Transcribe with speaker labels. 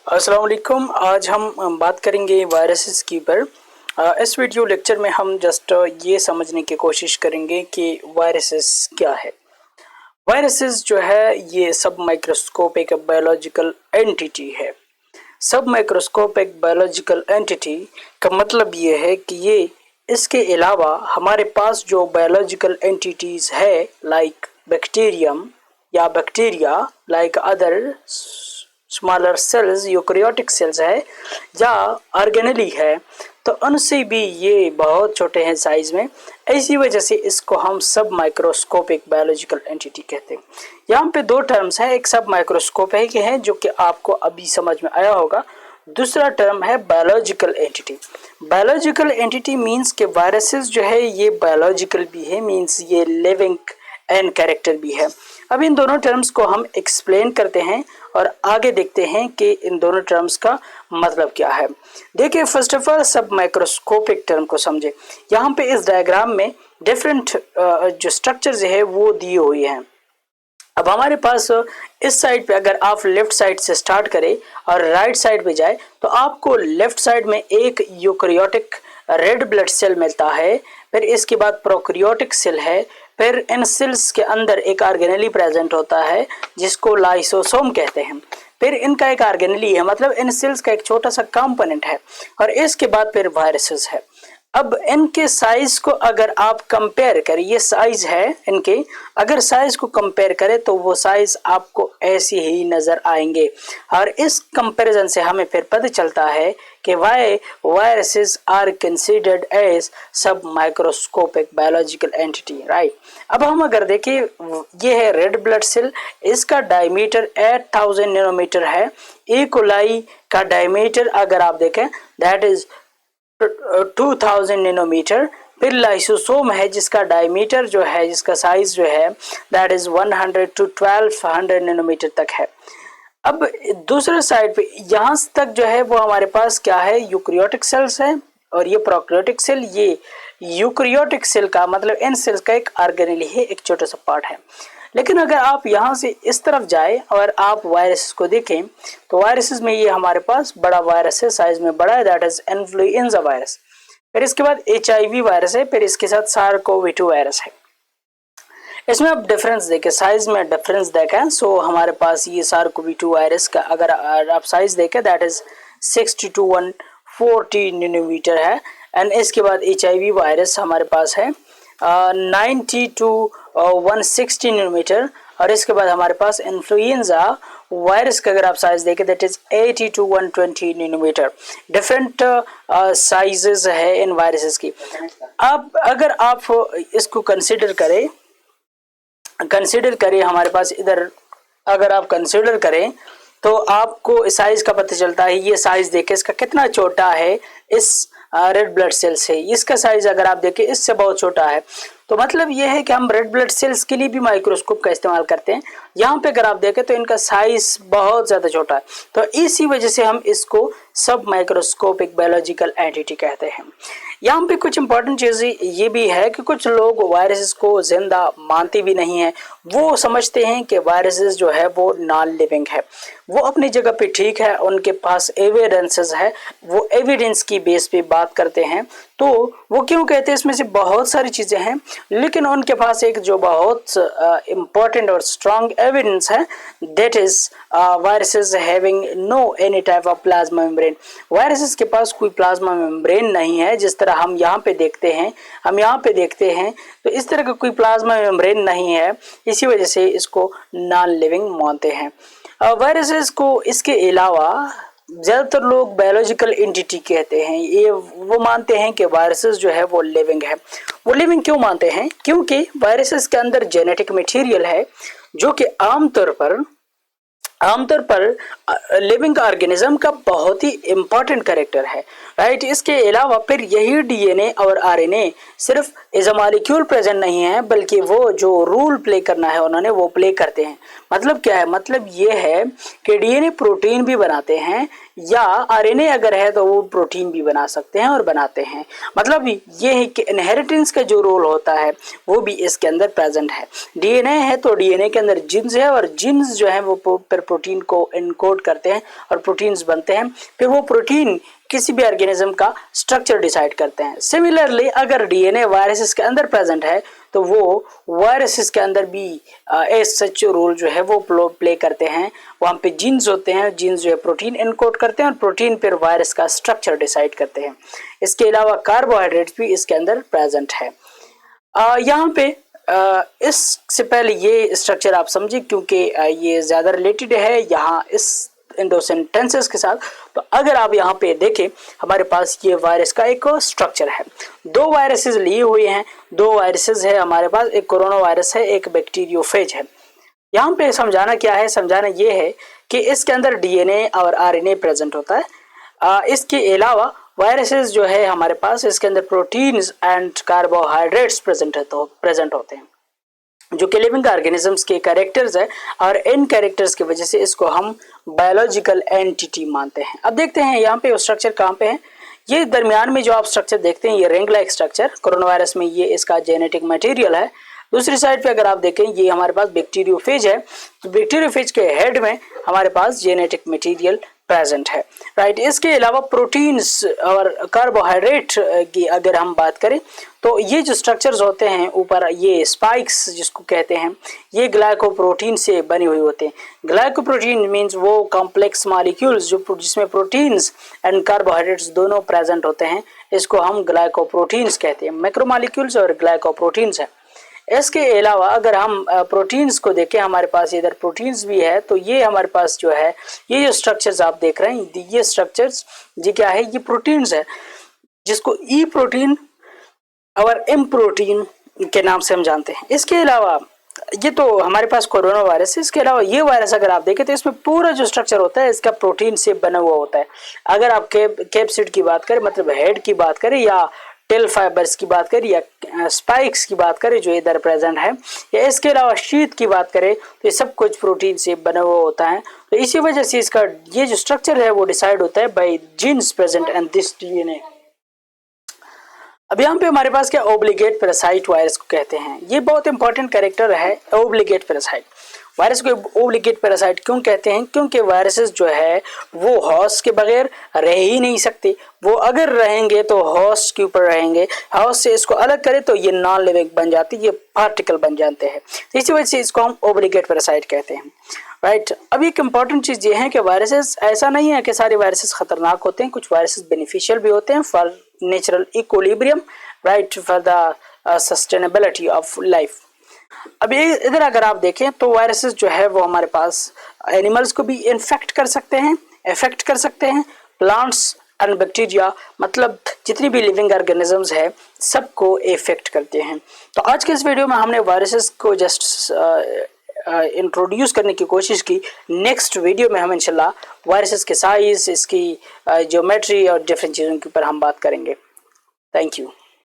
Speaker 1: अस्सलाम वालेकुम। आज हम बात करेंगे वायरसेस के ऊपर। इस वीडियो लेक्चर में हम जस्ट ये समझने की कोशिश करेंगे कि वायरसेस क्या है। वायरसेस जो है ये सब माइक्रोस्कोपिक बायोलॉजिकल एंटिटी है। सब माइक्रोस्कोपिक बायोलॉजिकल एंटिटी का मतलब ये है कि ये इसके अलावा हमारे पास जो बायोलॉजिकल एंटिटीज है लाइक बैक्टीरियम या bacteria like other smaller cells eukaryotic cells है या ऑर्गेनेली है, तो उनसे भी ये बहुत छोटे हैं साइज में। इसी वजह से इसको हम सब माइक्रोस्कोपिक बायोलॉजिकल एंटिटी कहते हैं। यहाँ पे दो टर्म्स हैं, एक सब माइक्रोस्कोपिक है जो कि आपको अभी समझ में आया होगा, दूसरा टर्म है biological entity. Biological entity means के वायरसेस जो है ये बायोलॉजिकल भी है, मीन्स ये लिविंग एंड कैरेक्टर भी है। अब इन दोनों टर्म्स को हम एक्सप्लेन करते हैं और आगे देखते हैं कि इन दोनों टर्म्स का मतलब क्या है। देखिए, फर्स्ट ऑफ ऑल सब माइक्रोस्कोपिक टर्म को समझे। यहाँ पे इस डायग्राम में डिफरेंट जो स्ट्रक्चर्स है वो दिए हुए हैं। अब हमारे पास इस साइड पे अगर आप लेफ्ट साइड से स्टार्ट करें और राइट साइड पे जाए तो आपको लेफ्ट साइड में एक यूकेरियोटिक रेड ब्लड सेल मिलता है, फिर इसके बाद प्रोकैरियोटिक सेल है, फिर इन सेल्स के अंदर एक ऑर्गेनेली प्रेजेंट होता है जिसको लाइसोसोम कहते हैं। फिर इनका एक ऑर्गेनेली है, मतलब इन सेल्स का एक छोटा सा कंपोनेंट है, और इसके बाद फिर वायरसेस है। अब इनके साइज को अगर आप कंपेयर करें, ये साइज है इनके, अगर साइज को कंपेयर करें तो वो साइज आपको ऐसे ही नजर आएंगे। और इस कंपैरिजन से हमें फिर पता चलता है कि why viruses are considered as sub microscopic biological entity, right. अब हम अगर देखें, ये है रेड ब्लड सेल, इसका डायमीटर 8000 नैनोमीटर है। ई कोलाई का डायमीटर अगर आप देखें दैट इज 2000 नैनोमीटर। फिर लाइसोसोम है जिसका डायमीटर जो है, जिसका साइज जो है दैट इज 100 to 1200 नैनोमीटर तक है। अब दूसरे साइड पे यहाँ तक जो है वो हमारे पास क्या है, यूकेरियोटिक सेल्स है, और ये प्रोकैरियोटिक सेल। ये यूकेरियोटिक सेल का मतलब इन सेल्स का एक ऑर्गेनेली है, एक छोटा सा पार्ट है। लेकिन अगर आप यहाँ से इस तरफ जाए और आप वायरसेस को देखें तो वायरसेस में ये हमारे पास बड़ा वायरस है, साइज में बड़ा है, दैट इज इन्फ्लुएंजा वायरस। फिर इसके बाद HIV वायरस है, फिर इसके साथ SARS-CoV-2 वायरस है। इसमें आप डिफरेंस देखें, साइज में डिफरेंस देखें। सो हमारे पास ये SARS-CoV-2 वायरस का अगर आप साइज देखें दैट इज 60 to 140 नैनोमीटर है। एंड इसके बाद HIV वायरस हमारे पास है 90 to 160 नैनोमीटर। और इसके बाद हमारे पास इन्फ्लुएंजा वायरस का अगर आप साइज देखें that is 80 to 120 nanometer. Different sizes है इन वायरसेस की। अब अगर आप इसको कंसीडर करें हमारे पास इधर अगर आप कंसीडर करें तो आपको साइज का पता चलता है। ये साइज देखें इसका कितना छोटा है इस रेड ब्लड सेल से, इसका साइज अगर आप देखें इससे बहुत छोटा है। तो मतलब ये है कि हम रेड ब्लड सेल्स के लिए भी माइक्रोस्कोप का इस्तेमाल करते हैं। यहाँ पे अगर आप देखें तो इनका साइज बहुत ज़्यादा छोटा है, तो इसी वजह से हम इसको सब माइक्रोस्कोपिक बायोलॉजिकल एंटिटी कहते हैं। यहाँ पे कुछ इंपॉर्टेंट चीज़ ये भी है कि कुछ लोग वायरसेस को जिंदा मानते भी नहीं हैं। वो समझते हैं कि वायरसेस जो है वो नॉन लिविंग है, वो अपनी जगह पे ठीक है, उनके पास एविडेंसेस है, वो एविडेंस की बेस पे बात करते हैं। तो वो क्यों कहते हैं, इसमें से बहुत सारी चीज़ें हैं, लेकिन उनके पास एक जो बहुत इम्पॉर्टेंट और स्ट्रॉन्ग एविडेंस है that is viruses having no any type of plasma membrane. Viruses के पास कोई प्लाज्मा मेम्ब्रेन नहीं है, जिस तरह हम यहाँ पे देखते हैं, तो इस तरह का कोई प्लाज्मा मेम्ब्रेन नहीं है। इसी वजह से इसको नॉन लिविंग मानते हैं। वायरसेस को इसके अलावा ज़्यादातर लोग बायोलॉजिकल एंटिटी कहते हैं। ये वो मानते हैं कि वायरसेस जो है वो लिविंग है। वो लिविंग क्यों मानते हैं, क्योंकि वायरसेस के अंदर जेनेटिक मटेरियल है जो कि आमतौर पर आमतौर पर लिविंग ऑर्गेनिज्म का बहुत ही इम्पॉर्टेंट कैरेक्टर है, राइट। इसके अलावा फिर यही डीएनए और आरएनए सिर्फ एज अ मॉलिक्यूल प्रेजेंट नहीं है, बल्कि वो जो रोल प्ले करना है उन्होंने वो प्ले करते हैं। मतलब क्या है, मतलब ये है कि डीएनए प्रोटीन भी बनाते हैं, या आरएनए अगर है तो वो प्रोटीन भी बना सकते हैं और बनाते हैं। मतलब ये है कि इनहेरिटेंस का जो रोल होता है वो भी इसके अंदर प्रेजेंट है। डीएनए है तो डीएनए के अंदर जीन्स है, और जीन्स जो है वो फिर प्रोटीन को इनकोड करते हैं और प्रोटीन्स बनते हैं। फिर वो प्रोटीन किसी भी ऑर्गेनिज्म का स्ट्रक्चर डिसाइड करते हैं। सिमिलरली अगर डीएनए वायरसेस के अंदर प्रेजेंट है तो वो वायरसेस के अंदर भी एज सच रोल जो है वो प्ले करते हैं। वहाँ पे जीन्स होते हैं, जीन्स जो है प्रोटीन इनकोड करते हैं और प्रोटीन फिर वायरस का स्ट्रक्चर डिसाइड करते हैं। इसके अलावा कार्बोहाइड्रेट्स भी इसके अंदर प्रेजेंट है। यहाँ पे इससे पहले ये स्ट्रक्चर आप समझिए, क्योंकि ये ज़्यादा रिलेटेड है यहाँ इस इन दो सेंटेंसेस के साथ। तो अगर आप यहाँ पे देखें, हमारे पास ये वायरस का एक स्ट्रक्चर है। दो वायरसेस लिए हुए हैं, दो वायरसेस है हमारे पास, एक कोरोना वायरस है, एक बैक्टीरियोफेज है। यहाँ पे समझाना क्या है, समझाना ये है कि इसके अंदर डीएनए और आरएनए प्रेजेंट होता है। इसके अलावा वायरसेस जो है हमारे पास, इसके अंदर प्रोटीन्स एंड कार्बोहाइड्रेट्स प्रेजेंट होते हैं, जो कि लिविंग ऑर्गेनिजम्स के कैरेक्टर्स है, और इन कैरेक्टर्स की वजह से इसको हम बायोलॉजिकल एंटिटी मानते हैं। अब देखते हैं यहाँ पे स्ट्रक्चर कहाँ पे है। ये दरमियान में जो आप स्ट्रक्चर देखते हैं, ये ring like structure, corona virus में ये इसका जेनेटिक मटेरियल है। दूसरी साइड पे अगर आप देखें, ये हमारे पास बैक्टीरियोफेज है, तो बैक्टीरियोफेज के हेड में हमारे पास जेनेटिक मटेरियल प्रेजेंट है, राइट। इसके अलावा प्रोटीन्स और कार्बोहाइड्रेट की अगर हम बात करें, तो ये जो स्ट्रक्चर्स होते हैं ऊपर, ये स्पाइक्स जिसको कहते हैं, ये ग्लाइकोप्रोटीन से बने हुए होते हैं। ग्लाइकोप्रोटीन मींस वो कॉम्प्लेक्स मॉलिक्यूल्स जो जिसमें प्रोटीन्स एंड कार्बोहाइड्रेट्स दोनों प्रेजेंट होते हैं, इसको हम ग्लाइकोप्रोटीन्स कहते हैं। मैक्रोमॉलिक्यूल्स और ग्लाइकोप्रोटीन्स है। इसके अलावा अगर हम प्रोटीन्स को देखें, हमारे पास इधर प्रोटीन्स भी है, तो ये हमारे पास जो है, ये जो स्ट्रक्चर्स आप देख रहे हैं, ये स्ट्रक्चर्स जी क्या है, ये प्रोटीन्स है, जिसको ई प्रोटीन और एम प्रोटीन के नाम से हम जानते हैं। इसके अलावा ये तो हमारे पास कोरोना वायरस है। इसके अलावा ये वायरस अगर आप देखें तो इसमें पूरा जो स्ट्रक्चर होता है इसका प्रोटीन से बना हुआ होता है। अगर आप कैप्सिड की बात करें, मतलब हेड की बात करें, या टेल फाइबर्स की बात करें, या स्पाइक्स की बात करें जो इधर प्रेजेंट है, या इसके अलावा शीट की बात करें, तो ये सब कुछ प्रोटीन से बना हुआ होता है। तो इसी वजह से इसका ये जो स्ट्रक्चर है वो डिसाइड होता है by genes present and this DNA. अब यहाँ पे हमारे पास क्या, ओब्लिगेट पैरासाइट वायरस को कहते हैं। ये बहुत इंपॉर्टेंट कैरेक्टर है, ओब्लिगेट पैरासाइट वायरस को। ओब्लिगेट पैरासाइट क्यों कहते हैं, क्योंकि वायरसेस जो है वो होस्ट के बगैर रह ही नहीं सकते। वो अगर रहेंगे तो होस्ट के ऊपर रहेंगे, होस्ट से इसको अलग करें तो ये नॉन लिविंग बन जाती है, ये पार्टिकल बन जाते हैं। तो इसी वजह से इसको हम ओब्लिगेट पैरासाइट कहते हैं, राइट। अब एक इम्पॉर्टेंट चीज़ ये है कि वायरसेस, ऐसा नहीं है कि सारे वायरसेस खतरनाक होते हैं, कुछ वायरसेस बेनिफिशियल भी होते हैं for natural equilibrium, right, for the sustainability of life. अब ये इधर अगर आप देखें तो वायरसेस जो है वो हमारे पास एनिमल्स को भी इन्फेक्ट कर सकते हैं, इफेक्ट कर सकते हैं, प्लांट्स एंड बैक्टीरिया, मतलब जितनी भी लिविंग ऑर्गेनिजम्स है सबको इफेक्ट करते हैं। तो आज के इस वीडियो में हमने वायरसेस को जस्ट इंट्रोड्यूस करने की कोशिश की। नेक्स्ट वीडियो में हम इंशाल्लाह वायरसेस के साइज, इसकी ज्योमेट्री और डिफरेंट चीज़ों के ऊपर हम बात करेंगे। Thank you.